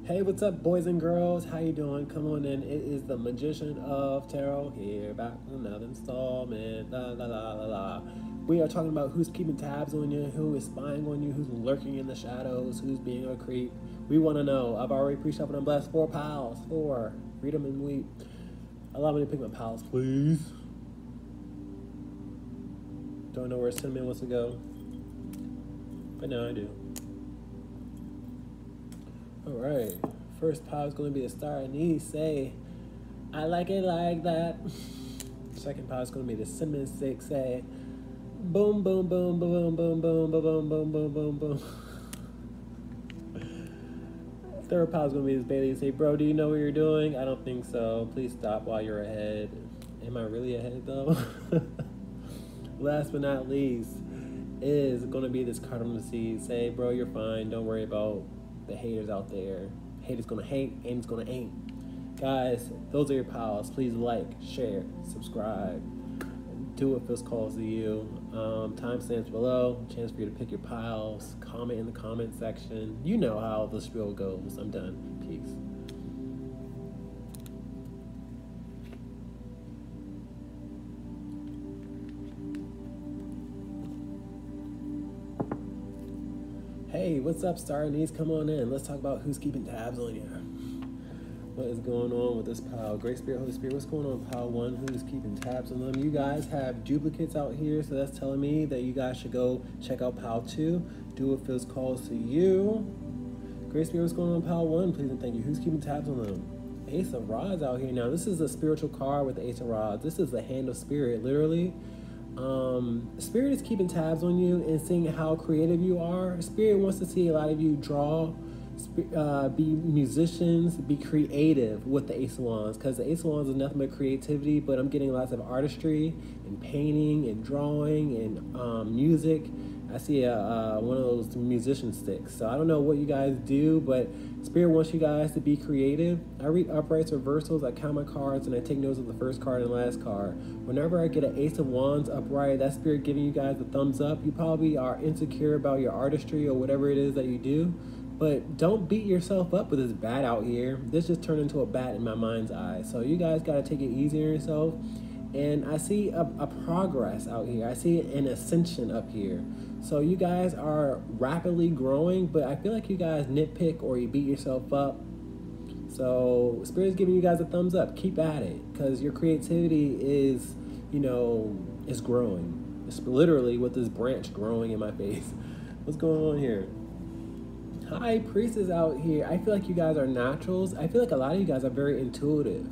Hey, what's up, boys and girls? How you doing? Come on in. It is the Magician of Tarot here, back with another installment. La la la la la. We are talking about who's keeping tabs on you, who is spying on you, who's lurking in the shadows, who's being a creep. We want to know. I've already pre-shuffled and blessed 4 piles. 4. Read them and weep. Allow me to pick my piles, please. Don't know where Cinnamon wants to go, but now I do. All right, first pile is going to be the star ANISE. Say, I like it like that. Second pile is going to be the cinnamon stick. Say, boom, boom, boom, boom, boom, boom, boom, boom, boom, boom, boom, boom. Third pile is going to be this Bailey. Say, bro, do you know what you're doing? I don't think so. Please stop while you're ahead. Am I really ahead though? Last but not least is going to be this cardamom seed. Say, bro, you're fine. Don't worry about the haters out there. Haters gonna hate, aim's gonna aim. Guys, those are your piles. Please like, share, subscribe. Do what feels calls to you. Timestamps below. Chance for you to pick your piles. Comment in the comment section. You know how the spiel goes. I'm done. Peace. Hey, what's up, Star ANISE? Come on in. Let's talk about who's keeping tabs on you. What is going on with this pile? Great Spirit, Holy Spirit, what's going on with pile 1? Who is keeping tabs on them? You guys have duplicates out here, so that's telling me that you guys should go check out pile 2. Do what feels calls to you. Great Spirit, what's going on with pile 1? Please and thank you. Who's keeping tabs on them? Ace of Rods out here. Now, this is a spiritual card with the Ace of Rods. This is the hand of spirit, literally. Spirit is keeping tabs on you and seeing how creative you are. Spirit wants to see a lot of you draw, be musicians, be creative with the Ace of Wands, because the Ace of Wands is nothing but creativity, but I'm getting lots of artistry and painting and drawing and music. I see one of those musician sticks. So I don't know what you guys do, but Spirit wants you guys to be creative. I read uprights, reversals, I count my cards, and I take notes of the first card and last card. Whenever I get an Ace of Wands upright, that's Spirit giving you guys a thumbs up. You probably are insecure about your artistry or whatever it is that you do, but don't beat yourself up with this bat out here. This just turned into a bat in my mind's eye. So you guys got to take it easy on yourself. And I see a progress out here. I see an ascension up here. So you guys are rapidly growing, but I feel like you guys nitpick or you beat yourself up. So Spirit's giving you guys a thumbs up. Keep at it, because your creativity is, you know, is growing. It's literally with this branch growing in my face. What's going on here? High Priestess out here. I feel like you guys are naturals. I feel like a lot of you guys are very intuitive,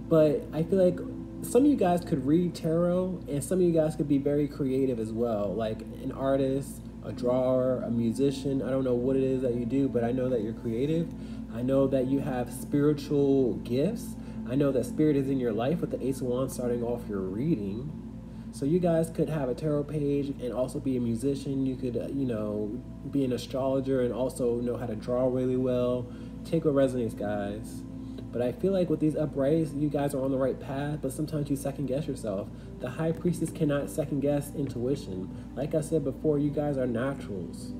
but I feel like some of you guys could read tarot, and some of you guys could be very creative as well, like an artist, a drawer, a musician. I don't know what it is that you do, but I know that you're creative. I know that you have spiritual gifts. I know that Spirit is in your life with the Ace of Wands starting off your reading. So you guys could have a tarot page and also be a musician. You could, you know, be an astrologer and also know how to draw really well. Take what resonates, guys. But I feel like with these uprights, you guys are on the right path, but sometimes you second guess yourself. The High Priestess cannot second guess intuition. Like I said before, you guys are naturals.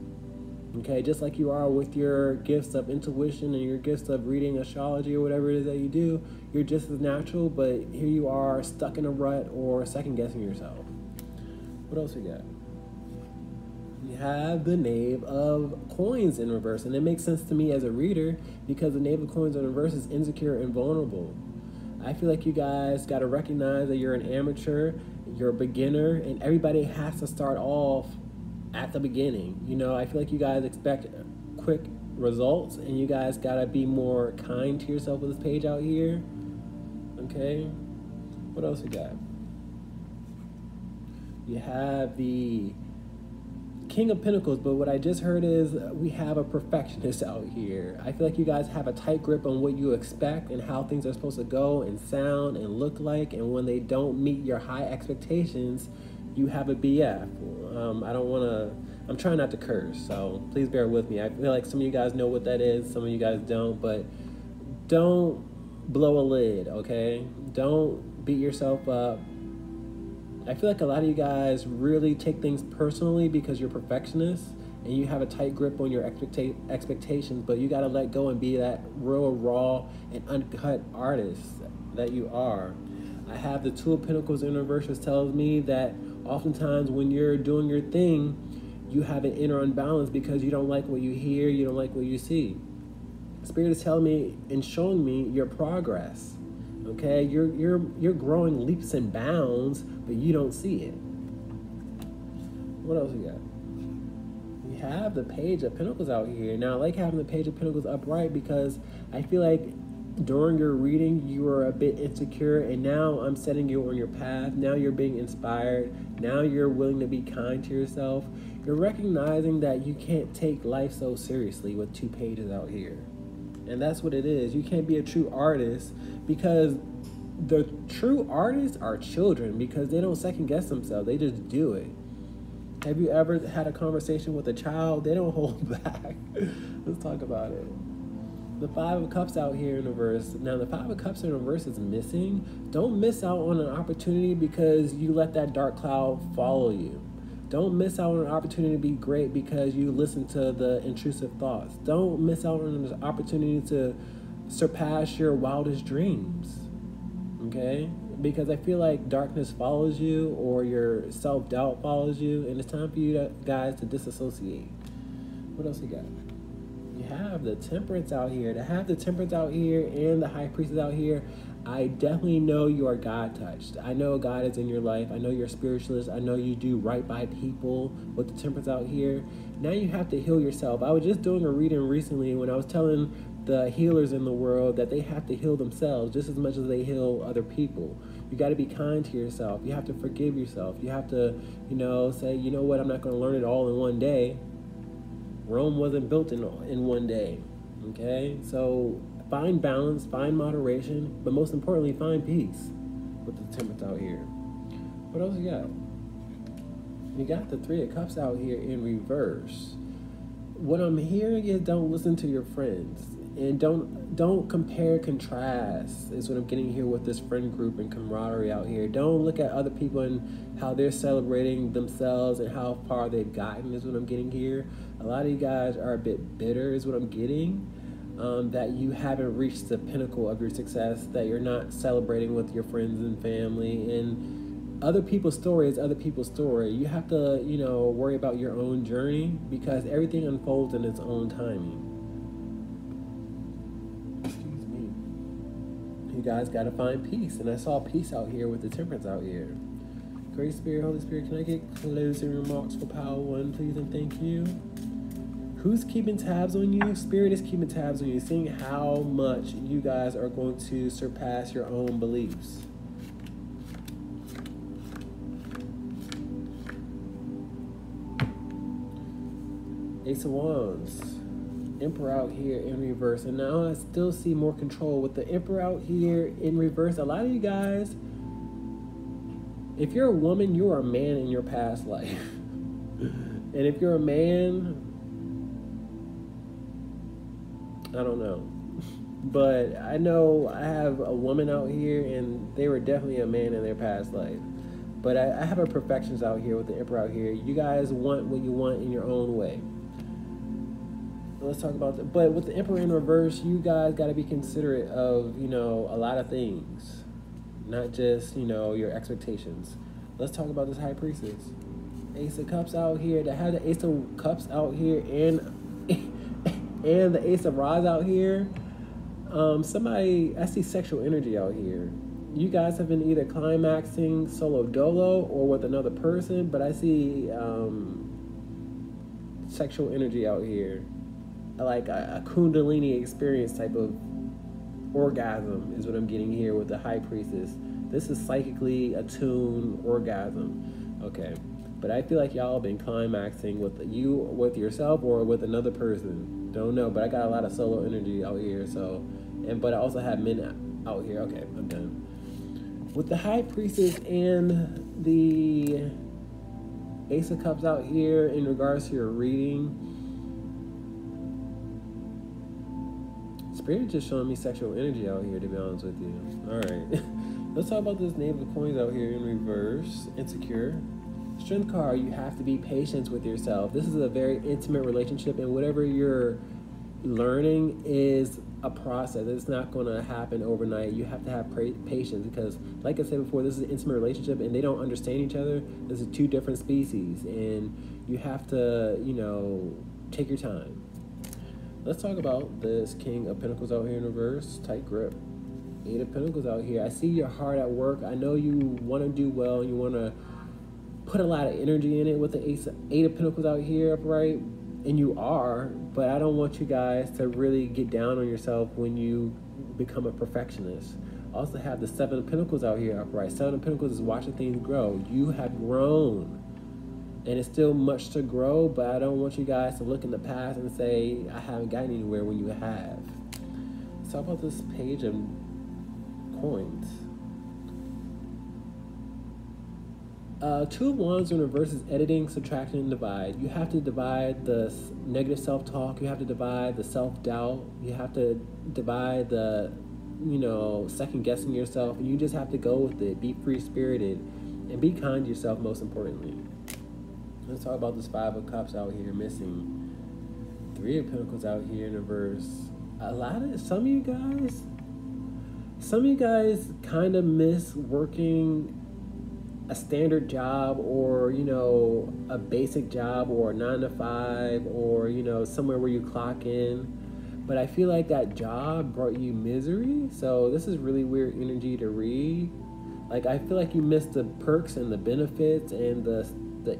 Okay, just like you are with your gifts of intuition and your gifts of reading astrology or whatever it is that you do, you're just as natural, but here you are stuck in a rut or second guessing yourself. What else we got? We have the Knave of Coins in reverse, and it makes sense to me as a reader because the Knave of Coins in reverse is insecure and vulnerable. I feel like you guys got to recognize that you're an amateur, you're a beginner, and everybody has to start off at the beginning. You know, I feel like you guys expect quick results, and you guys got to be more kind to yourself with this page out here. Okay, what else we got? You have the King of Pentacles, but what I just heard is we have a perfectionist out here. I feel like you guys have a tight grip on what you expect and how things are supposed to go and sound and look like, and when they don't meet your high expectations, you have a BF. I don't want to, I'm trying not to curse, so please bear with me. I feel like some of you guys know what that is, some of you guys don't, but don't blow a lid, okay? Don't beat yourself up. I feel like a lot of you guys really take things personally because you're perfectionists, and you have a tight grip on your expectations, but you got to let go and be that real raw and uncut artist that you are. I have the Two of Pentacles in reverse, which tells me that oftentimes when you're doing your thing, you have an inner unbalance because you don't like what you hear, you don't like what you see. Spirit is telling me and showing me your progress. Okay, you're growing leaps and bounds, but you don't see it. What else we got? We have the Page of Pentacles out here. Now, I like having the Page of Pentacles upright because I feel like during your reading, you were a bit insecure, and now I'm setting you on your path. Now you're being inspired. Now you're willing to be kind to yourself. You're recognizing that you can't take life so seriously with two pages out here. And that's what it is. You can't be a true artist because the true artists are children because they don't second guess themselves. They just do it. Have you ever had a conversation with a child? They don't hold back. Let's talk about it. The Five of Cups out here in reverse. Now, the Five of Cups in reverse is missing. Don't miss out on an opportunity because you let that dark cloud follow you. Don't miss out on an opportunity to be great because you listen to the intrusive thoughts. Don't miss out on an opportunity to surpass your wildest dreams. Okay? Because I feel like darkness follows you or your self-doubt follows you, and it's time for you guys to disassociate. What else you got? You have the Temperance out here. To have the Temperance out here and the High Priestess out here, I definitely know you are God-touched. I know God is in your life. I know you're a spiritualist. I know you do right by people with the Temperance out here. Now you have to heal yourself. I was just doing a reading recently when I was telling the healers in the world that they have to heal themselves just as much as they heal other people. You got to be kind to yourself. You have to forgive yourself. You have to, say, you know what, I'm not going to learn it all in one day. Rome wasn't built in one day, okay? So find balance, find moderation, but most importantly, find peace with the Temperance out here. What else you got? You got the Three of Cups out here in reverse. What I'm hearing is don't listen to your friends. And don't compare, contrast is what I'm getting here with this friend group and camaraderie out here. Don't look at other people and how they're celebrating themselves and how far they've gotten is what I'm getting here. A lot of you guys are a bit bitter is what I'm getting. That you haven't reached the pinnacle of your success, that you're not celebrating with your friends and family. And other people's story is other people's story. You have to, worry about your own journey because everything unfolds in its own timing. You guys got to find peace, and I saw peace out here with the Temperance out here. Great Spirit, Holy Spirit, can I get closing remarks for Power 1, please, and thank you. Who's keeping tabs on you? Spirit is keeping tabs on you, seeing how much you guys are going to surpass your own beliefs. Ace of Wands. Emperor out here in reverse, and now I still see more control with the Emperor out here in reverse. A lot of you guys, if you're a woman, you are a man in your past life. And if you're a man, I don't know, but I know I have a woman out here and they were definitely a man in their past life. But I have a perfections out here with the Emperor out here. You guys want what you want in your own way. Let's talk about that. But with the Emperor in reverse, you guys got to be considerate of, a lot of things, not just, your expectations. Let's talk about this High Priestess. Ace of Cups out here. To have the Ace of Cups out here and the Ace of Rods out here. I see sexual energy out here. You guys have been either climaxing solo dolo or with another person, but I see sexual energy out here. Like a Kundalini experience type of orgasm is what I'm getting here with the High Priestess. This is psychically attuned orgasm. Okay. But I feel like y'all have been climaxing with yourself or with another person. Don't know, but I got a lot of solo energy out here. But I also have men out here. Okay, I'm done. With the High Priestess and the Ace of Cups out here in regards to your reading, Spirit just showing me sexual energy out here, to be honest with you. All right. Let's talk about this Knave of Coins out here in reverse. Insecure. Strength card, you have to be patient with yourself. This is a very intimate relationship, and whatever you're learning is a process. It's not going to happen overnight. You have to have patience because, like I said before, this is an intimate relationship and they don't understand each other. This is two different species, and you have to, take your time. Let's talk about this King of Pentacles out here in reverse. Tight grip. 8 of Pentacles out here. I see you're hard at work. I know you want to do well. You want to put a lot of energy in it with the 8 of Pentacles out here upright. And you are, but I don't want you guys to really get down on yourself when you become a perfectionist. Also have the 7 of Pentacles out here upright. 7 of Pentacles is watching things grow. You have grown. And it's still much to grow, but I don't want you guys to look in the past and say, I haven't gotten anywhere when you have. Let's talk about this page of coins. 2 of Wands in reverse is editing, subtraction, and divide. You have to divide the negative self-talk. You have to divide the self-doubt. You have to divide the, second-guessing yourself. And you just have to go with it. Be free-spirited. And be kind to yourself, most importantly. Let's talk about this 5 of Cups out here missing. 3 of Pentacles out here in reverse. Some of you guys kind of miss working a standard job or, a basic job or a 9 to 5 or, somewhere where you clock in. But I feel like that job brought you misery. So this is really weird energy to read. Like, I feel like you missed the perks and the benefits and the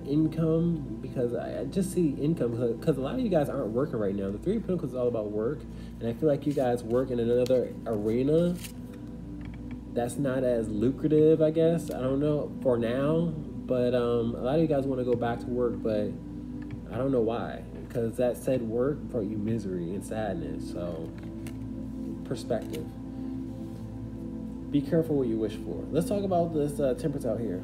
income, because I just see income because a lot of you guys aren't working right now. The 3 of Pentacles is all about work. And I feel like you guys work in another arena that's not as lucrative, I guess. I don't know for now, but a lot of you guys want to go back to work, but I don't know why, because that said work brought you misery and sadness. So perspective. Be careful what you wish for. Let's talk about this Temperance out here.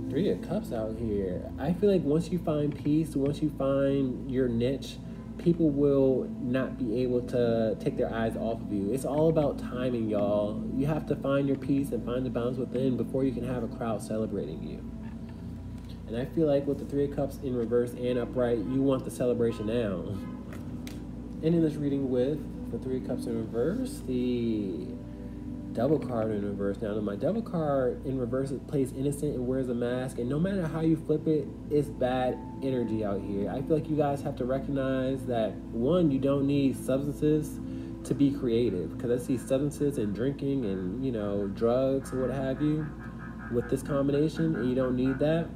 3 of Cups out here. I feel like once you find peace, once you find your niche, people will not be able to take their eyes off of you. It's all about timing, y'all. You have to find your peace and find the balance within before you can have a crowd celebrating you. And I feel like with the 3 of Cups in reverse and upright, you want the celebration now. Ending this reading with the 3 of Cups in reverse, the Devil card in reverse. Now, my Devil card in reverse, it plays innocent and wears a mask, and no matter how you flip it, it's bad energy out here. I feel like you guys have to recognize that, one, you don't need substances to be creative, because I see substances and drinking and, drugs or what have you with this combination, and you don't need that.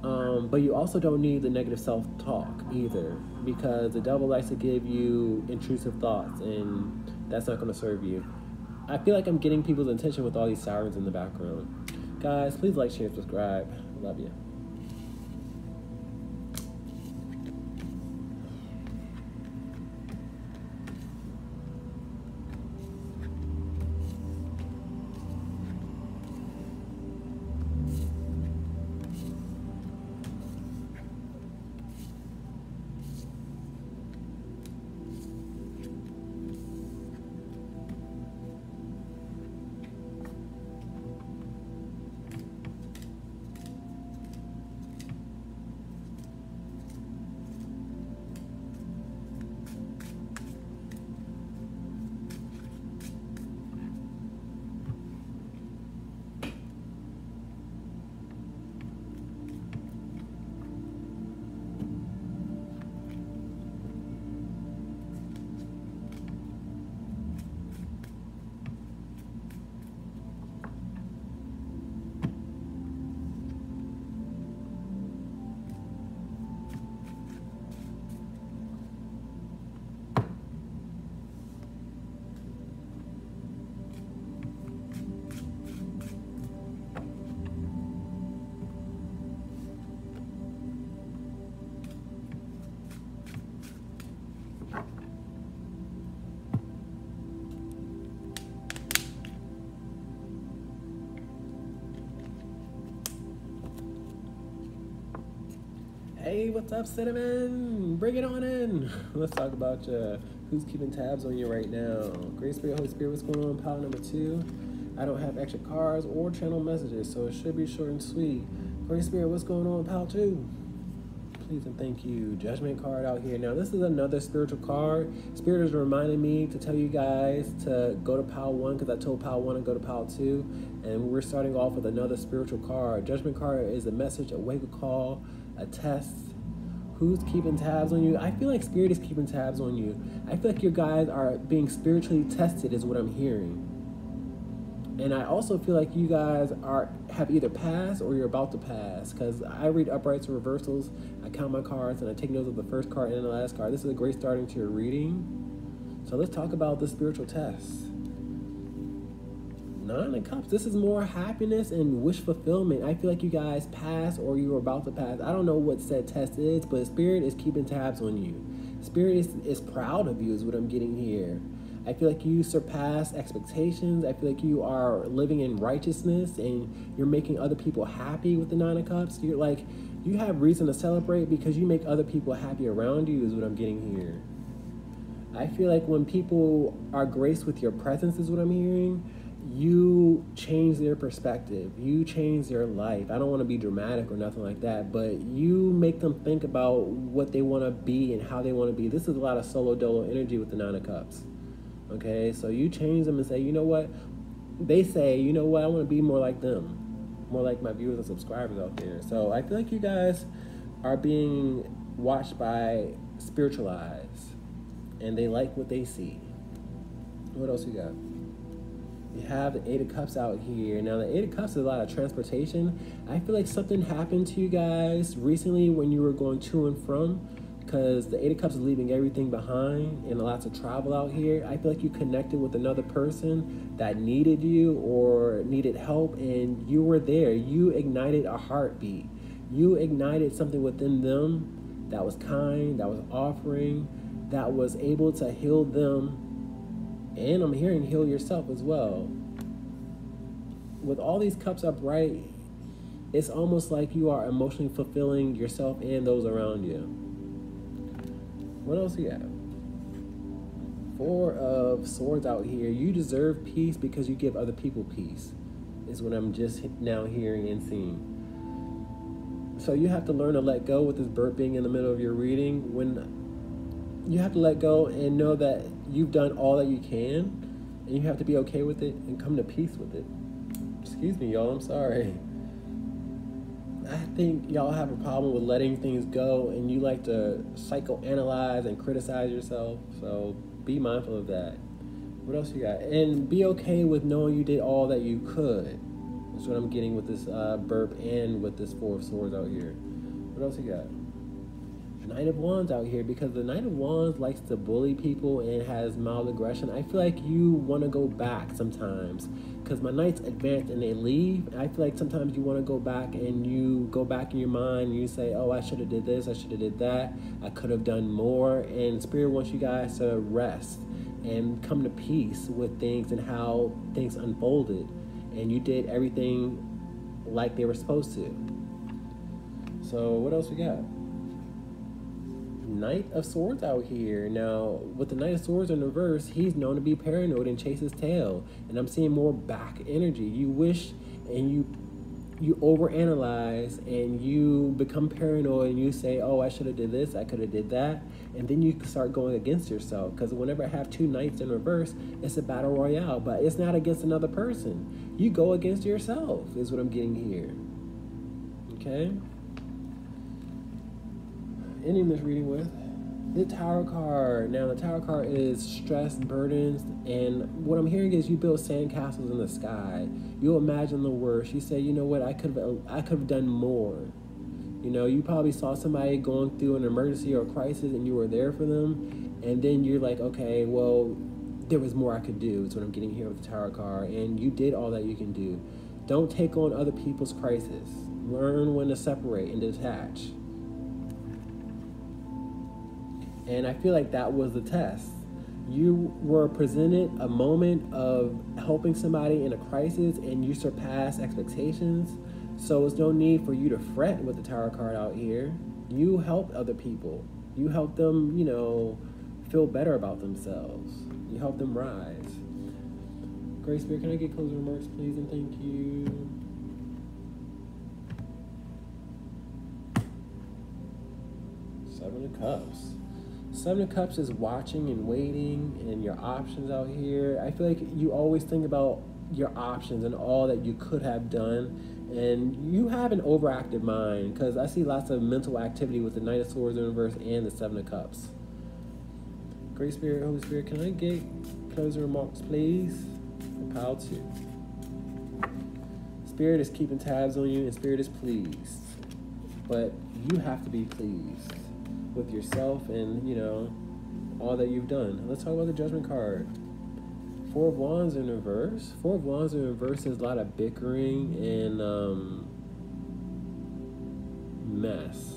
But you also don't need the negative self-talk either, because the Devil likes to give you intrusive thoughts, and that's not going to serve you. I feel like I'm getting people's attention with all these sirens in the background. Guys, please like, share, subscribe. Love you. Hey, what's up, Cinnamon? Bring it on in. Let's talk about who's keeping tabs on you right now. Great Spirit, Holy Spirit, what's going on? Pile number 2. I don't have extra cards or channel messages, so it should be short and sweet. Great Spirit, what's going on, pal 2? Please and thank you. Judgment card out here. Now, this is another spiritual card. Spirit is reminding me to tell you guys to go to pile 1 because I told pile 1 to go to pile 2. And we're starting off with another spiritual card. Judgment card is a message, a wake-up call, a test. Who's keeping tabs on you? I feel like Spirit is keeping tabs on you. I feel like you guys are being spiritually tested is what I'm hearing. And I also feel like you guys have either passed or you're about to pass, because I read uprights and reversals, I count my cards, and I take notes of the first card and the last card. This is a great starting to your reading. So let's talk about the spiritual test. 9 of Cups. This is more happiness and wish fulfillment. I feel like you guys passed or you were about to pass. I don't know what said test is, but Spirit is keeping tabs on you. Spirit is proud of you is what I'm getting here. I feel like you surpass expectations. I feel like you are living in righteousness and you're making other people happy with the 9 of Cups. You're like, you have reason to celebrate because you make other people happy around you is what I'm getting here. I feel like when people are graced with your presence is what I'm hearing, you change their perspective. You change their life. I don't want to be dramatic or nothing like that, but you make them think about what they want to be and how they want to be. This is a lot of solo dolo energy with the 9 of Cups. Okay, so you change them and say, you know what? They say, you know what? I want to be more like them, more like my viewers and subscribers out there. So I feel like you guys are being watched by spiritual eyes, and they like what they see. What else you got? You have the 8 of Cups out here. Now, the 8 of Cups is a lot of transportation. I feel like something happened to you guys recently when you were going to and from, because the 8 of Cups is leaving everything behind and lots of travel out here. I feel like you connected with another person that needed you or needed help, and you were there. You ignited a heartbeat. You ignited something within them that was kind, that was offering, that was able to heal them. And I'm hearing heal yourself as well. With all these cups upright, it's almost like you are emotionally fulfilling yourself and those around you. What else you got? 4 of Swords out here. You deserve peace because you give other people peace, is what I'm just now hearing and seeing. So you have to learn to let go with this burp being in the middle of your reading. When you have to let go and know that you've done all that you can, and you have to be okay with it and come to peace with it. Excuse me, y'all, I'm sorry. I think y'all have a problem with letting things go, and you like to psychoanalyze and criticize yourself, so be mindful of that. What else you got? And be okay with knowing you did all that you could. That's what I'm getting with this burp and with this 4 of Swords out here. What else you got? Knight of Wands out here, because the Knight of Wands likes to bully people and has mild aggression. I feel like you want to go back sometimes, because my Knights advance and they leave. I feel like sometimes you want to go back and you go back in your mind and you say, oh, I should have did this, I should have did that, I could have done more. And Spirit wants you guys to rest and come to peace with things and how things unfolded, and you did everything like they were supposed to. So what else we got? Knight of Swords out here. Now, with the Knight of Swords in reverse, he's known to be paranoid and chase his tail. And I'm seeing more back energy. You wish and you overanalyze and you become paranoid and you say, oh, I should have did this, I could have did that. And then you start going against yourself. Because whenever I have 2 Knights in reverse, it's a battle royale. But it's not against another person. You go against yourself is what I'm getting here. Okay? Ending this reading with the Tower card. Now, the Tower card is stress, burdens, and what I'm hearing is you build sandcastles in the sky. You imagine the worst. You say, you know what, I could have done more. You know, you probably saw somebody going through an emergency or a crisis and you were there for them, and then you're like, okay, well, there was more I could do. That's what I'm getting here with the Tower card, and you did all that you can do. Don't take on other people's crisis. Learn when to separate and detach. And I feel like that was the test. You were presented a moment of helping somebody in a crisis and you surpassed expectations. So there's no need for you to fret with the Tower card out here. You help other people. You help them, you know, feel better about themselves. You help them rise. Great Spirit, can I get closing remarks, please? And thank you. Seven of Cups. Seven of Cups is watching and waiting and your options out here. I feel like you always think about your options and all that you could have done, and you have an overactive mind, because I see lots of mental activity with the Knight of Swords in reverse and the Seven of Cups. Great Spirit, Holy Spirit, can I get closing remarks, please? Pile 2. Spirit is keeping tabs on you, and Spirit is pleased. But you have to be pleased with yourself and, you know, all that you've done. Let's talk about the Judgment card. Four of Wands in reverse. Four of Wands in reverse is a lot of bickering and mess.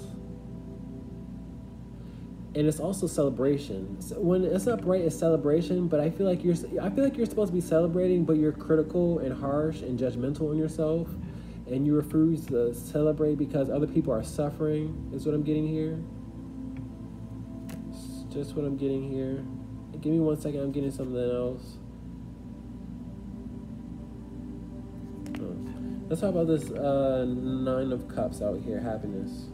And it's also celebration. So when it's upright, it's celebration. But I feel like you're supposed to be celebrating, but you're critical and harsh and judgmental on yourself, and you refuse to celebrate because other people are suffering. Is what I'm getting here. It's just what I'm getting here. Give me 1 second. I'm getting something else. Let's talk about this Nine of Cups out here. Happiness.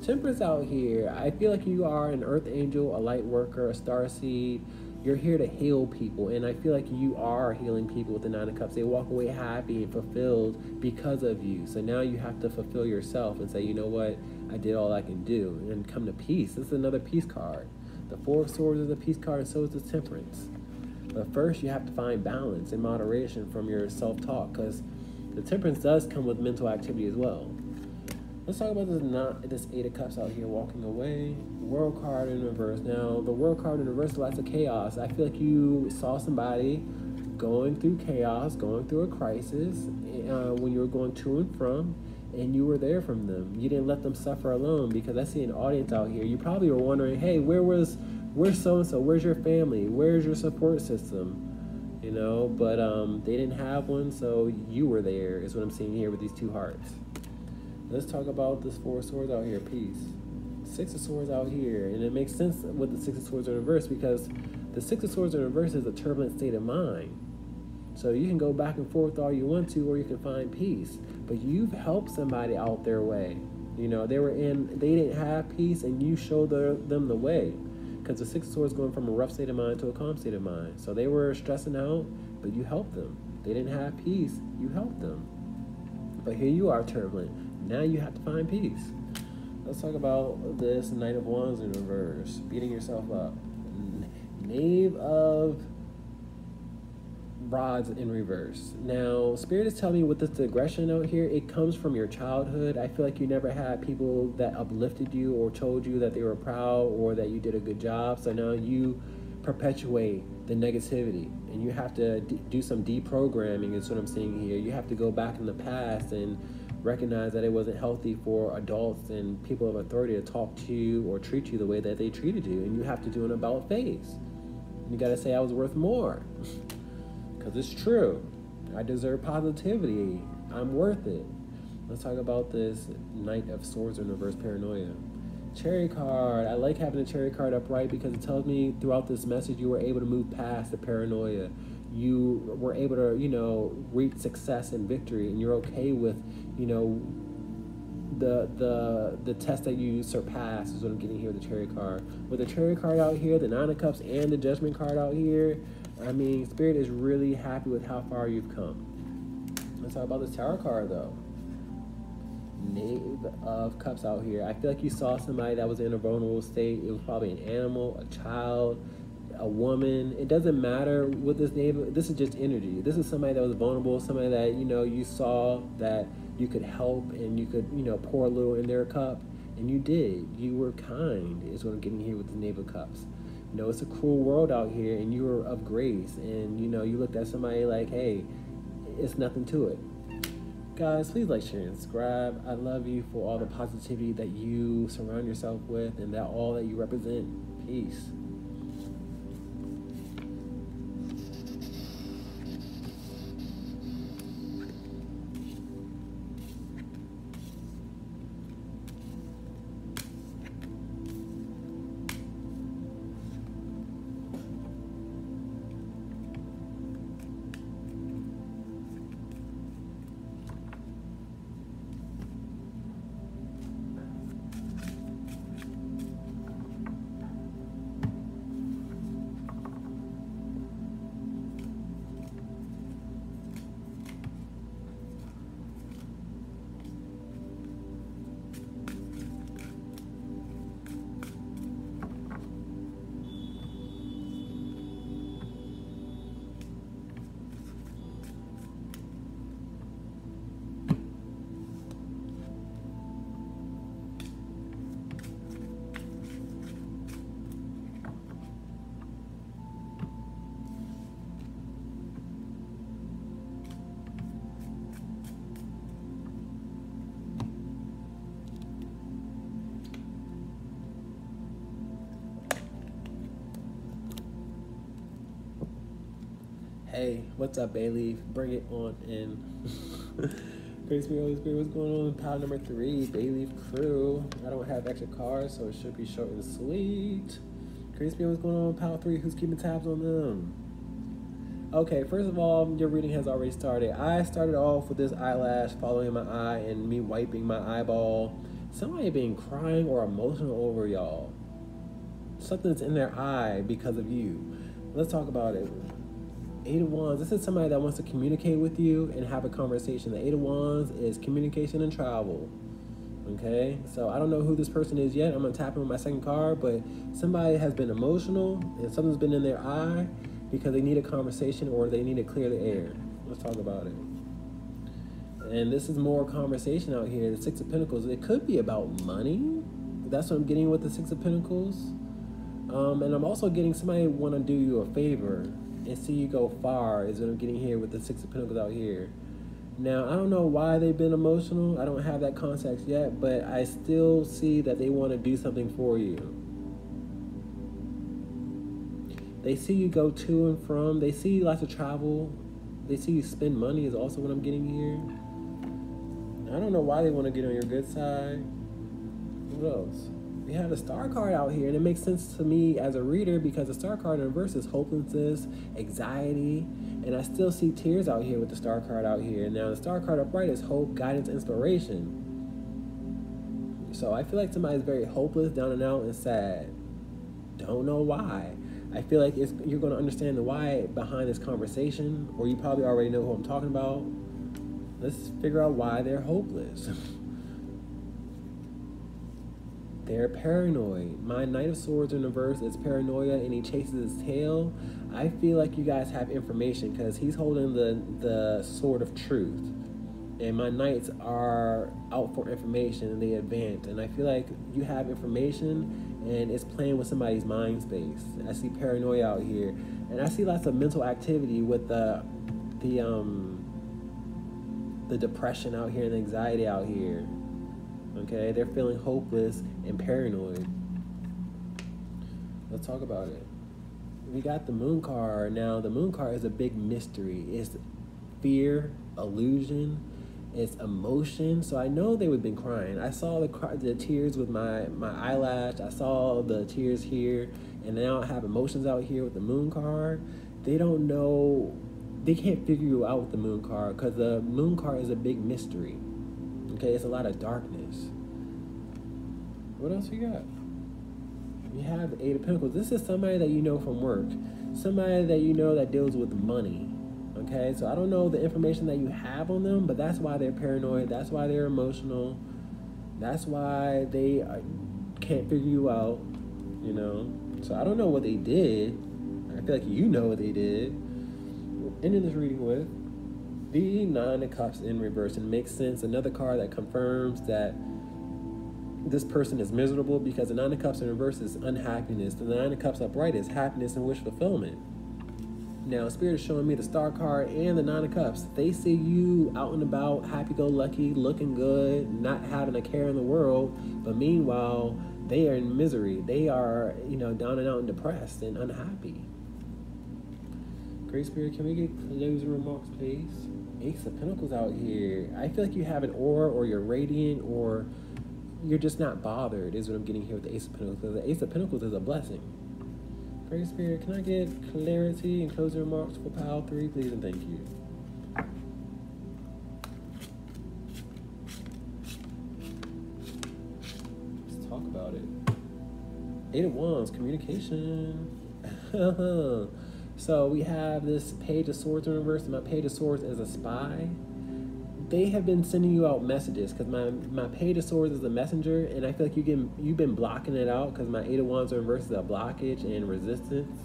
Temperance out here. I feel like you are an earth angel, a light worker, a star seed. You're here to heal people, and I feel like you are healing people with the Nine of Cups. They walk away happy and fulfilled because of you. So now you have to fulfill yourself and say, you know what, I did all I can do, and come to peace. This is another peace card. The Four of Swords is a peace card, and so is the Temperance. But first, you have to find balance and moderation from your self-talk, because the Temperance does come with mental activity as well. Let's talk about this Eight of Cups out here, walking away. World card in reverse. Now, the World card in reverse is lots of chaos. I feel like you saw somebody going through chaos, going through a crisis when you were going to and from, and you were there from them. You didn't let them suffer alone, because I see an audience out here. You probably were wondering, hey, where's so-and-so? Where's your family? Where's your support system? You know, but they didn't have one, so you were there, is what I'm seeing here with these two hearts. Let's talk about this Four of Swords out here, peace. Six of Swords out here, and it makes sense with the Six of Swords in reverse, because the Six of Swords in reverse is a turbulent state of mind. So you can go back and forth all you want to, or you can find peace. But you've helped somebody out their way. You know, they didn't have peace, and you showed them the way. Because the Six of Swords going from a rough state of mind to a calm state of mind. So they were stressing out, but you helped them. They didn't have peace, you helped them. But here you are, turbulent. Now you have to find peace. Let's talk about this Knight of Wands in reverse. Beating yourself up. Knave of Rods in reverse. Now, Spirit is telling me with this aggression out here, it comes from your childhood. I feel like you never had people that uplifted you or told you that they were proud or that you did a good job. So now you perpetuate the negativity, and you have to do some deprogramming is what I'm seeing here. You have to go back in the past and recognize that it wasn't healthy for adults and people of authority to talk to you or treat you the way that they treated you, and you have to do an about face. You gotta say, I was worth more, because it's true. I deserve positivity. I'm worth it. Let's talk about this Knight of Swords in reverse, paranoia. Chariot card. I like having the Chariot card upright because it tells me throughout this message you were able to move past the paranoia. You were able to, you know, reach success and victory, and you're okay with, you know, the test that you surpassed is what I'm getting here with the Chariot card. With the Chariot card out here, the Nine of Cups, and the Judgment card out here, I mean, Spirit is really happy with how far you've come. Let's talk about this Tower card, though. Knave of Cups out here. I feel like you saw somebody that was in a vulnerable state. It was probably an animal, a child, a woman. It doesn't matter with this knave. This is just energy. This is somebody that was vulnerable, somebody that, you know, you saw that you could help and you could, you know, pour a little in their cup, and you did. You were kind, is what I'm getting here with the Knave of Cups. You know, it's a cruel world out here, and you were of grace, and, you know, you looked at somebody like, hey, it's nothing to it. Guys, please like, share, and subscribe. I love you for all the positivity that you surround yourself with and that all that you represent. Peace. Hey, what's up, Bayleaf? Bring it on in. Grace Spirit, Holy Spirit, what's going on? Pile number 3, Bayleaf crew. I don't have extra cards, so it should be short and sweet. Grace Spirit, what's going on? Pile 3, who's keeping tabs on them? Okay, first of all, your reading has already started. I started off with this eyelash following my eye and me wiping my eyeball. Somebody being crying or emotional over y'all. Something's in their eye because of you. Let's talk about it. 8 of Wands, this is somebody that wants to communicate with you and have a conversation. The 8 of Wands is communication and travel. Okay, so I don't know who this person is yet. I'm going to tap in with my second card, but somebody has been emotional and something's been in their eye because they need a conversation or they need to clear the air. Let's talk about it. And this is more conversation out here. The 6 of Pentacles, it could be about money. That's what I'm getting with the 6 of Pentacles. And I'm also getting somebody want to do you a favor and see you go far is what I'm getting here with the 6 of Pentacles out here. Now, I don't know why they've been emotional. I don't have that context yet, but I still see that they want to do something for you. They see you go to and from. They see you lots of travel. They see you spend money is also what I'm getting here. I don't know why they want to get on your good side. What else? We have a star card out here, and it makes sense to me as a reader because the star card in reverse is hopelessness, anxiety, and I still see tears out here with the star card out here. Now, the star card upright is hope, guidance, inspiration. So I feel like somebody's very hopeless, down and out, and sad. Don't know why. I feel like you're going to understand the why behind this conversation, or you probably already know who I'm talking about. Let's figure out why they're hopeless. They're paranoid. My Knight of Swords in reverse is paranoia and he chases his tail. I feel like you guys have information because he's holding the sword of truth. And my Knights are out for information and they advance. And I feel like you have information and it's playing with somebody's mind space. I see paranoia out here. And I see lots of mental activity with the depression out here and the anxiety out here. Okay, they're feeling hopeless and paranoid. Let's talk about it. We got the Moon card. Now, the Moon card is a big mystery. It's fear, illusion, it's emotion. So I know they would have been crying. I saw the tears with my eyelash. I saw the tears here. And now I have emotions out here with the Moon card. They don't know. They can't figure you out with the Moon card because the Moon card is a big mystery. Okay, it's a lot of darkness. What else you got? You have 8 of Pentacles. This is somebody that you know from work. Somebody that you know that deals with money. Okay, so I don't know the information that you have on them, but that's why they're paranoid. That's why they're emotional. That's why they can't figure you out, you know. So I don't know what they did. I feel like you know what they did. Ending this reading with the 9 of Cups in reverse. And it makes sense. Another card that confirms that this person is miserable because the 9 of Cups in reverse is unhappiness. The 9 of Cups upright is happiness and wish fulfillment. Now, Spirit is showing me the Star card and the 9 of Cups. They see you out and about, happy-go-lucky, looking good, not having a care in the world. But meanwhile, they are in misery. They are, down and out and depressed and unhappy. Great Spirit, can we get closing remarks, please? Ace of Pentacles out here. I feel like you have an aura or you're radiant or you're just not bothered is what I'm getting here with the Ace of Pentacles. Because the Ace of Pentacles is a blessing. Great Spirit, can I get clarity and closing remarks for Pile 3, please and thank you. Let's talk about it. 8 of Wands, communication. So we have this Page of Swords in reverse, and my Page of Swords is a spy. They have been sending you out messages because my Page of Swords is a messenger, and I feel like you've been blocking it out because my 8 of Wands in reverse is a blockage and resistance.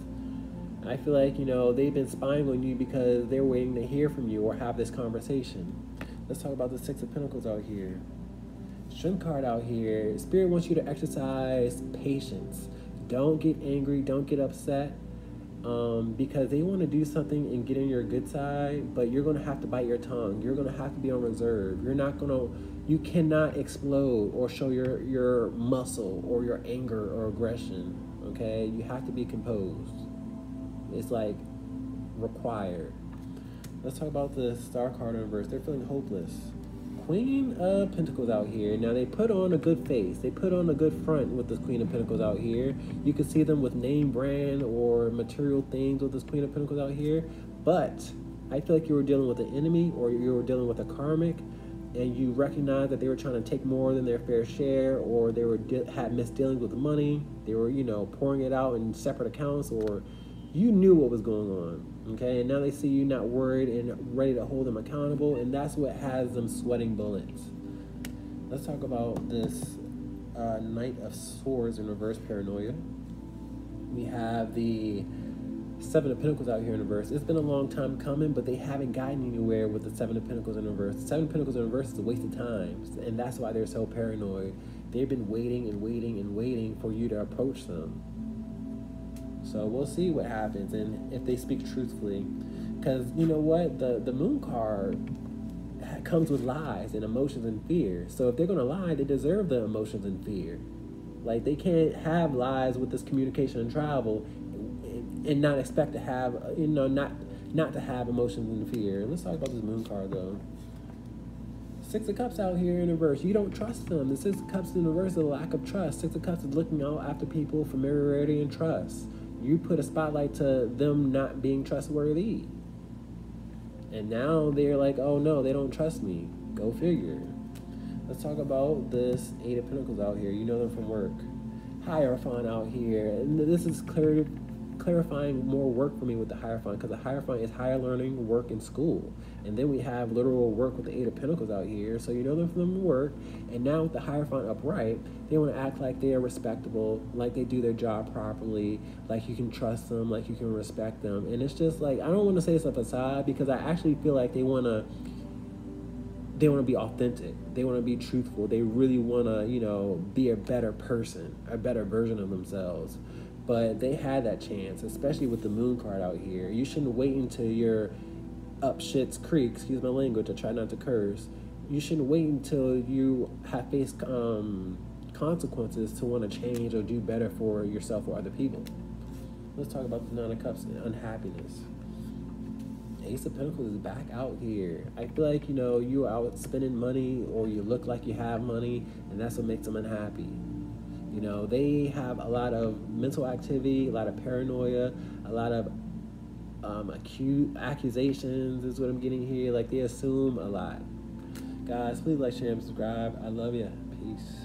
I feel like, they've been spying on you because they're waiting to hear from you or have this conversation. Let's talk about the 6 of Pentacles out here. Strength card out here. Spirit wants you to exercise patience. Don't get angry. Don't get upset. Because they want to do something and get in your good side, but you're going to have to bite your tongue. You're going to have to be on reserve. You cannot explode or show your muscle or your anger or aggression, okay? You have to be composed. It's like required. Let's talk about the Star card in reverse. They're feeling hopeless. Queen of Pentacles out here. Now, they put on a good face. They put on a good front with this Queen of Pentacles out here. You can see them with name brand or material things with this Queen of Pentacles out here. But I feel like you were dealing with an enemy, or you were dealing with a karmic, and you recognize that they were trying to take more than their fair share, or they were had misdealings with the money. They were, you know, pouring it out in separate accounts, or you knew what was going on. Okay, and now they see you not worried and ready to hold them accountable, and that's what has them sweating bullets. Let's talk about this Knight of Swords in reverse, paranoia. We have the Seven of Pentacles out here in reverse. It's been a long time coming, but they haven't gotten anywhere with the Seven of Pentacles in reverse. The Seven of Pentacles in reverse is a waste of time, and that's why they're so paranoid. They've been waiting and waiting and waiting for you to approach them. So we'll see what happens and if they speak truthfully. Because you know what? The Moon card comes with lies and emotions and fear. So if they're going to lie, they deserve the emotions and fear. Like, they can't have lies with this communication and travel and not expect to have, you know, not to have emotions and fear. Let's talk about this Moon card, though. Six of Cups out here in reverse. You don't trust them. The Six of Cups in reverse is a lack of trust. Six of Cups is looking out after people, familiarity, and trust. You put a spotlight to them not being trustworthy. And now they're like, oh no, they don't trust me. Go figure. Let's talk about this Eight of Pentacles out here. You know them from work. Hierophant out here. And this is clarifying more work for me with the Hierophant, because the Hierophant is higher learning, work, and school. And then we have literal work with the Eight of Pentacles out here. So you know them from work. And now with the Hierophant upright, they want to act like they are respectable, like they do their job properly, like you can trust them, like you can respect them. And it's just like, I don't want to say it's a facade, because I actually feel like they want to be authentic. They want to be truthful. They really want to, you know, be a better person, a better version of themselves. But they had that chance, especially with the Moon card out here. You shouldn't wait until you're up shit's creek, excuse my language, I try not to curse. You shouldn't wait until you have faced consequences to want to change or do better for yourself or other people. Let's talk about the Nine of Cups and unhappiness. Ace of Pentacles is back out here. I feel like, you know, you're out spending money, or you look like you have money, and that's what makes them unhappy. You know, they have a lot of mental activity, a lot of paranoia, a lot of acute accusations is what I'm getting here. Like, they assume a lot. Guys, please like, share, and subscribe. I love you. Peace.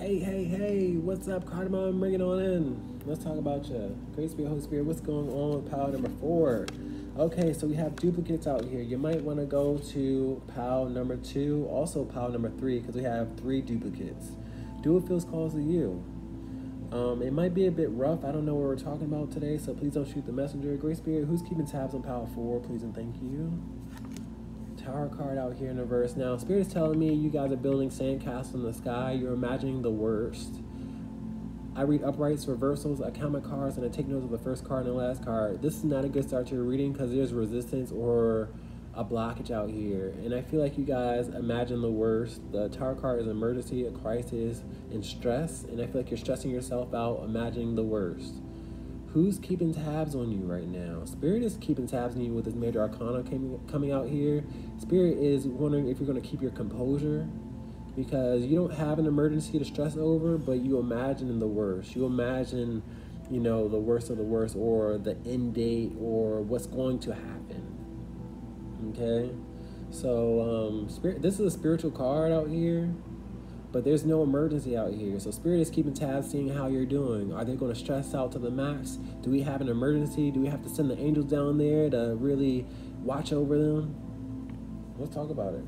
Hey, what's up, Cardamom? Bring it on in. Let's talk about you. Great Spirit, Holy Spirit, what's going on with pile number 4? Okay, so we have duplicates out here. You might want to go to pile number 2, also pile number 3, because we have 3 duplicates. Do what feels calls to you. It might be a bit rough. I don't know what we're talking about today, so please don't shoot the messenger. Great Spirit, who's keeping tabs on pile 4? Please and thank you. Tower card out here in the verse. Now, Spirit is telling me you guys are building sandcastles in the sky. You're imagining the worst. I read uprights, reversals, I count my cards, and I take notes of the first card and the last card. This is not a good start to your reading, because there's resistance or a blockage out here. And I feel like you guys imagine the worst. The Tower card is emergency, a crisis, and stress. And I feel like you're stressing yourself out, imagining the worst. Who's keeping tabs on you right now? Spirit is keeping tabs on you with this major arcana coming out here. Spirit is wondering if you're going to keep your composure, because you don't have an emergency to stress over, but you imagine the worst. You imagine, you know, the worst of the worst, or the end date, or what's going to happen. Okay? So, Spirit, this is a spiritual card out here, but there's no emergency out here. So Spirit is keeping tabs, seeing how you're doing. Are they going to stress out to the max? Do we have an emergency? Do we have to send the angels down there to really watch over them? Let's talk about it.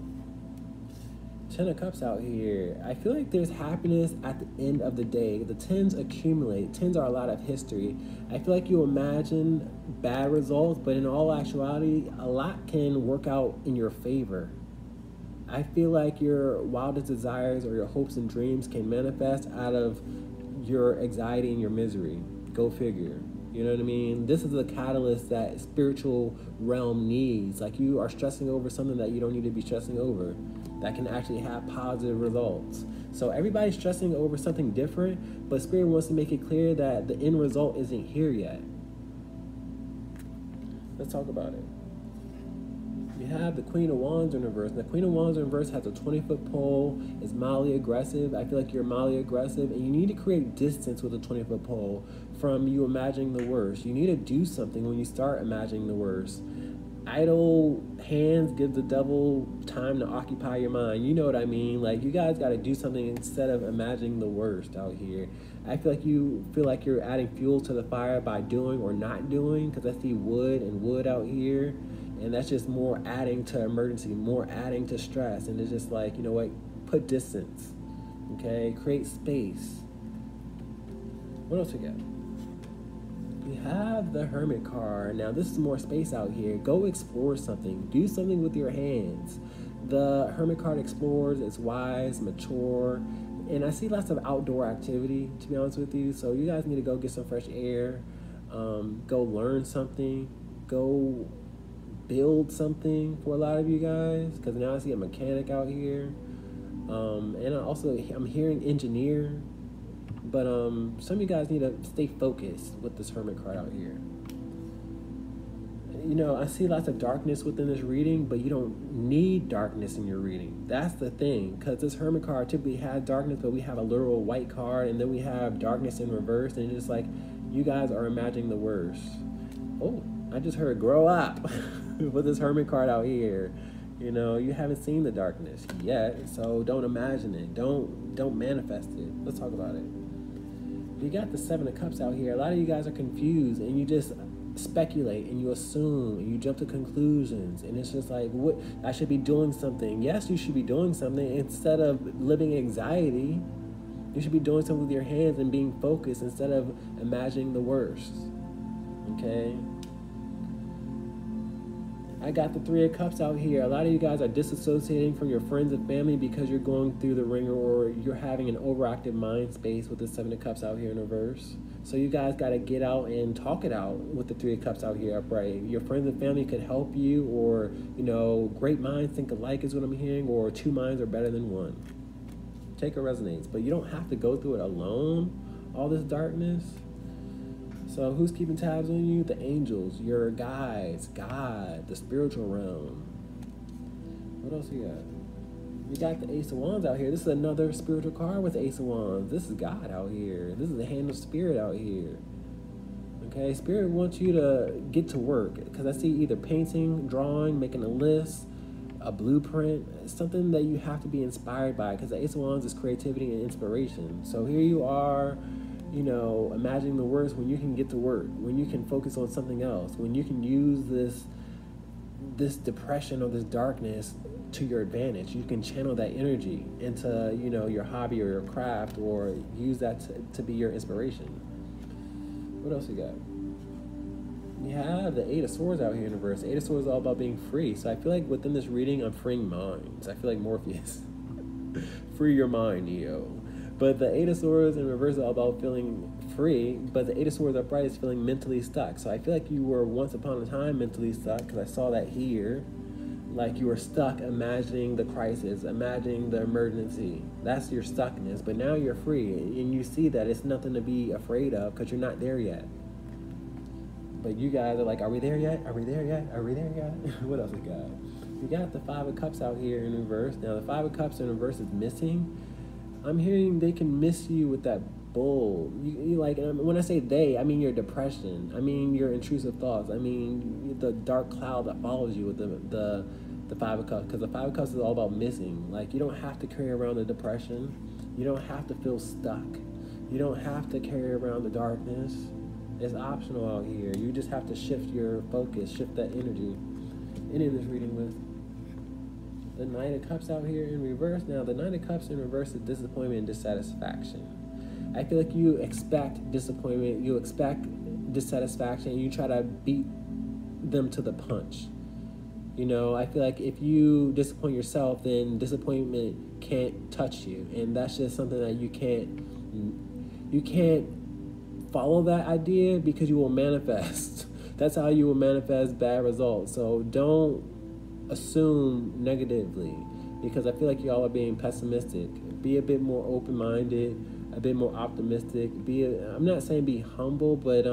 10 of Cups out here. I feel like there's happiness at the end of the day. The 10s accumulate. 10s are a lot of history. I feel like you imagine bad results, but in all actuality, a lot can work out in your favor. I feel like your wildest desires or your hopes and dreams can manifest out of your anxiety and your misery. Go figure. You know what I mean? This is the catalyst that spiritual realm needs. Like, you are stressing over something that you don't need to be stressing over, that can actually have positive results. So everybody's stressing over something different, but Spirit wants to make it clear that the end result isn't here yet. Let's talk about it. You have the Queen of Wands in reverse. The Queen of Wands in reverse has a 20-foot pole, is mildly aggressive. I feel like you're mildly aggressive, and you need to create distance with a 20-foot pole from you imagining the worst. You need to do something when you start imagining the worst. Idle hands give the devil time to occupy your mind. You know what I mean? Like, you guys got to do something instead of imagining the worst out here. I feel like you feel like you're adding fuel to the fire by doing or not doing, because I see wood and wood out here. And that's just more adding to emergency, more adding to stress. And it's just like, you know what? Put distance. Okay? Create space. What else we got? We have the Hermit card. Now, this is more space out here. Go explore something. Do something with your hands. The Hermit card explores. It's wise, mature. And I see lots of outdoor activity, to be honest with you. So you guys need to go get some fresh air. Go learn something. Go build something for a lot of you guys, because now I see a mechanic out here, and I'm hearing engineer, but some of you guys need to stay focused with this Hermit card out here. You know, I see lots of darkness within this reading, but you don't need darkness in your reading. That's the thing, because this Hermit card typically has darkness, but we have a literal white card, and then we have darkness in reverse, and it's just like you guys are imagining the worst. Oh, I just heard grow up with this Hermit card out here. You know, you haven't seen the darkness yet, so don't imagine it. Don't manifest it. Let's talk about it. You got the 7 of Cups out here. A lot of you guys are confused, and you just speculate, and you assume, and you jump to conclusions, and it's just like, what? I should be doing something. Yes, you should be doing something. Instead of living in anxiety, you should be doing something with your hands and being focused instead of imagining the worst. Okay? I got the 3 of Cups out here. A lot of you guys are disassociating from your friends and family because you're going through the ringer, or you're having an overactive mind space with the 7 of Cups out here in reverse. So you guys got to get out and talk it out with the 3 of Cups out here upright. Your friends and family could help you, or, you know, great minds think alike is what I'm hearing, or 2 minds are better than 1. Take a resonates. But you don't have to go through it alone, all this darkness. So who's keeping tabs on you? The angels, your guides, God, the spiritual realm. What else you got? You got the Ace of Wands out here. This is another spiritual card with the Ace of Wands. This is God out here. This is the hand of Spirit out here. Okay, Spirit wants you to get to work, because I see either painting, drawing, making a list, a blueprint, something that you have to be inspired by, because the Ace of Wands is creativity and inspiration. So here you are, you know, imagining the worst when you can get to work, when you can focus on something else, when you can use this depression or this darkness to your advantage. You can channel that energy into, you know, your hobby or your craft, or use that to be your inspiration. What else you got? You have the 8 of Swords out here in reverse. 8 of Swords is all about being free. So I feel like within this reading, I'm freeing minds. I feel like Morpheus. Free your mind, Neo. But the 8 of Swords in reverse is all about feeling free, but the 8 of Swords upright is feeling mentally stuck. So I feel like you were once upon a time mentally stuck, because I saw that here. Like, you were stuck imagining the crisis, imagining the emergency. That's your stuckness. But now you're free, and you see that it's nothing to be afraid of, because you're not there yet. But you guys are like, are we there yet? Are we there yet? Are we there yet? What else we got? We got the Five of Cups out here in reverse. Now, the Five of Cups in reverse is missing. I'm hearing they can miss you with that bull. You like, when I say they, I mean your depression. I mean your intrusive thoughts. I mean the dark cloud that follows you with the Five of Cups. Because the Five of Cups is all about missing. Like, you don't have to carry around the depression. You don't have to feel stuck. You don't have to carry around the darkness. It's optional out here. You just have to shift your focus, shift that energy. Ending this reading with the Knight of Cups out here in reverse. Now, the Knight of Cups in reverse is disappointment and dissatisfaction. I feel like you expect disappointment, you expect dissatisfaction, and you try to beat them to the punch. You know, I feel like if you disappoint yourself, then disappointment can't touch you, and that's just something that you can't follow that idea, because you will manifest. That's how you will manifest bad results. So don't assume negatively, because I feel like y'all are being pessimistic. Be a bit more open-minded, a bit more optimistic. I'm not saying be humble, but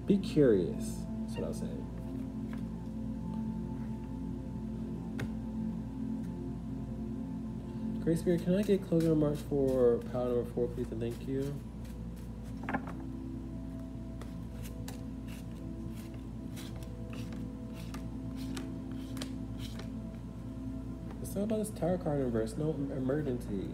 be curious. That's what I'll say. Great Spirit, can I get closing remarks for pile number 4, please, and thank you. Let's talk about this Tower card in reverse. No emergency.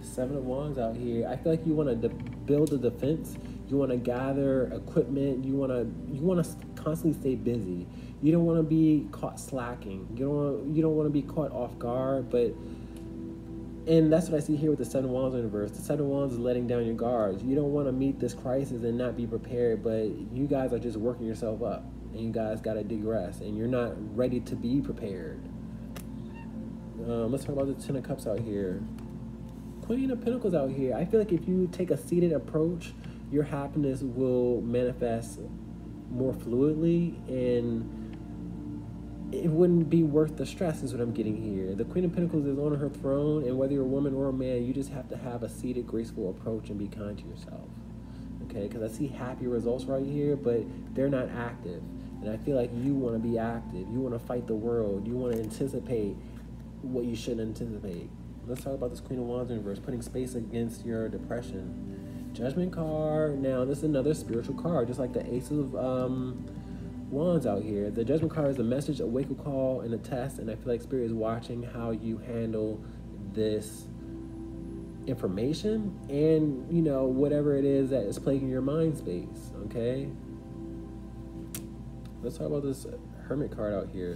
7 of Wands out here. I feel like you want to build a defense. You want to gather equipment. You want to constantly stay busy. You don't want to be caught slacking. You don't want to be caught off guard, and that's what I see here with the 7 of Wands in reverse. The 7 of Wands is letting down your guards. You don't want to meet this crisis and not be prepared, but you guys are just working yourself up, and you guys got to digress, and you're not ready to be prepared. Let's talk about the 10 of Cups out here. Queen of Pentacles out here. I feel like if you take a seated approach, your happiness will manifest more fluidly, and it wouldn't be worth the stress, is what I'm getting here. The Queen of Pentacles is on her throne, and whether you're a woman or a man, you just have to have a seated, graceful approach and be kind to yourself. Okay, because I see happy results right here, but they're not active. And I feel like you want to be active. You want to fight the world. You want to anticipate what you shouldn't anticipate. Let's talk about this Queen of Wands in reverse, putting space against your depression. Judgment card. Now, this is another spiritual card, just like the Ace of Wands out here. The Judgment card is a message, a wake-up call, and a test, and I feel like Spirit is watching how you handle this information and, you know, whatever it is that is plaguing your mind space, okay? Let's talk about this Hermit card out here,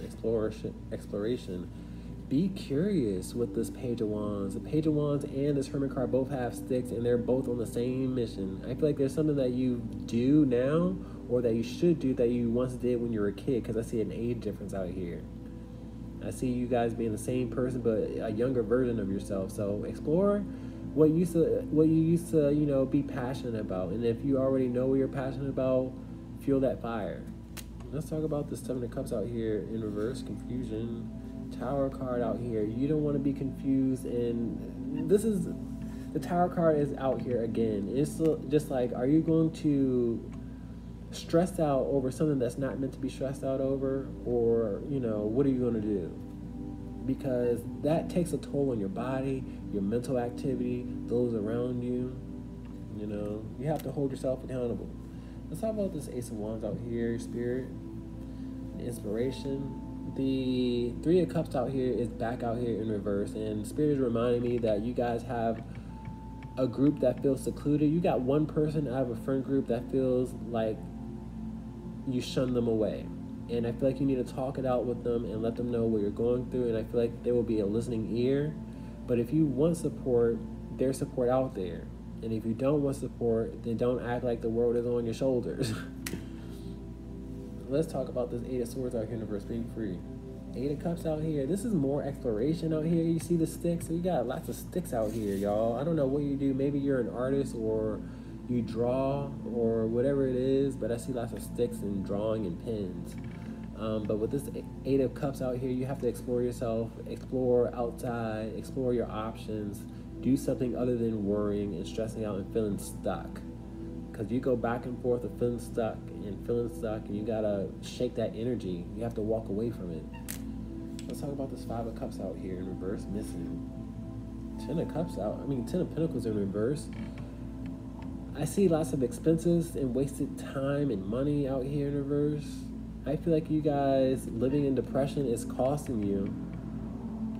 exploration. Be curious with this Page of Wands. The Page of Wands and this Hermit card both have sticks, and they're both on the same mission. I feel like there's something that you do now, or that you should do, that you once did when you were a kid, because I see an age difference out here. I see you guys being the same person, but a younger version of yourself. So explore what you used to, you know, be passionate about. And if you already know what you're passionate about, fuel that fire. Let's talk about the 7 of Cups out here in reverse, confusion. Tower card out here. You don't want to be confused, and this is, the Tower card is out here again. It's just like, are you going to stress out over something that's not meant to be stressed out over, or, you know, what are you going to do? Because that takes a toll on your body, your mental activity, those around you. You know, you have to hold yourself accountable. Let's talk about this Ace of Wands out here, Spirit, inspiration. The 3 of Cups out here is back out here in reverse, and Spirit is reminding me that you guys have a group that feels secluded. You got one person out of a friend group that feels like you shun them away, and I feel like you need to talk it out with them and let them know what you're going through, and I feel like there will be a listening ear. But if you want support, there's support out there, and if you don't want support, then don't act like the world is on your shoulders. Let's talk about this 8 of Swords out here in the reverse, being free. 8 of Cups out here. This is more exploration out here. You see the sticks? So you got lots of sticks out here, y'all. I don't know what you do. Maybe you're an artist, or you draw, or whatever it is, but I see lots of sticks and drawing and pens. But with this 8 of Cups out here, you have to explore yourself, explore outside, explore your options. do something other than worrying and stressing out and feeling stuck. Because you go back and forth of feeling stuck, and you gotta shake that energy. You have to walk away from it. Let's talk about this 5 of Cups out here in reverse, missing. 10 of Cups out. 10 of Pentacles in reverse. I see lots of expenses and wasted time and money out here in reverse. I feel like you guys living in depression is costing you,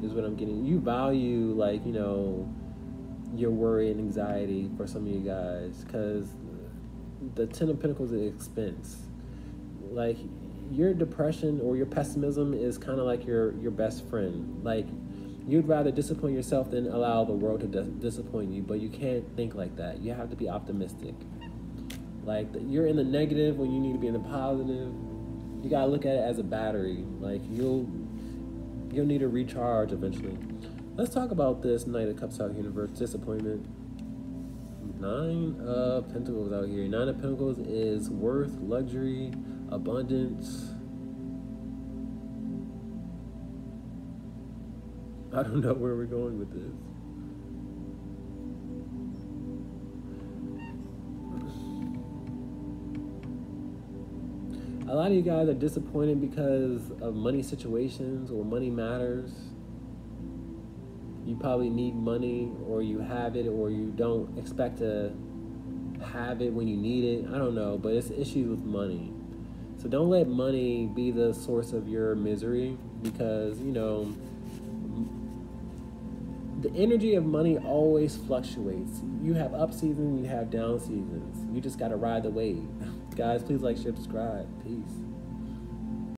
is what I'm getting. You value, like, your worry and anxiety for some of you guys, because the 10 of Pentacles is expense. Like, your depression or your pessimism is kind of like your best friend. Like, you'd rather disappoint yourself than allow the world to disappoint you, but you can't think like that. You have to be optimistic. Like, you're in the negative when you need to be in the positive. You gotta look at it as a battery. Like, you'll need a recharge eventually. Let's talk about this Knight of Cups out here, universe, disappointment. 9 of Pentacles out here. 9 of Pentacles is worth, luxury, abundance. I don't know where we're going with this. A lot of you guys are disappointed because of money situations or money matters. You probably need money, or you have it, or you don't expect to have it when you need it. I don't know, but it's issues with money. So don't let money be the source of your misery, because, the energy of money always fluctuates. You have up seasons, you have down seasons. You just got to ride the wave. Guys, please like, share, subscribe. Peace.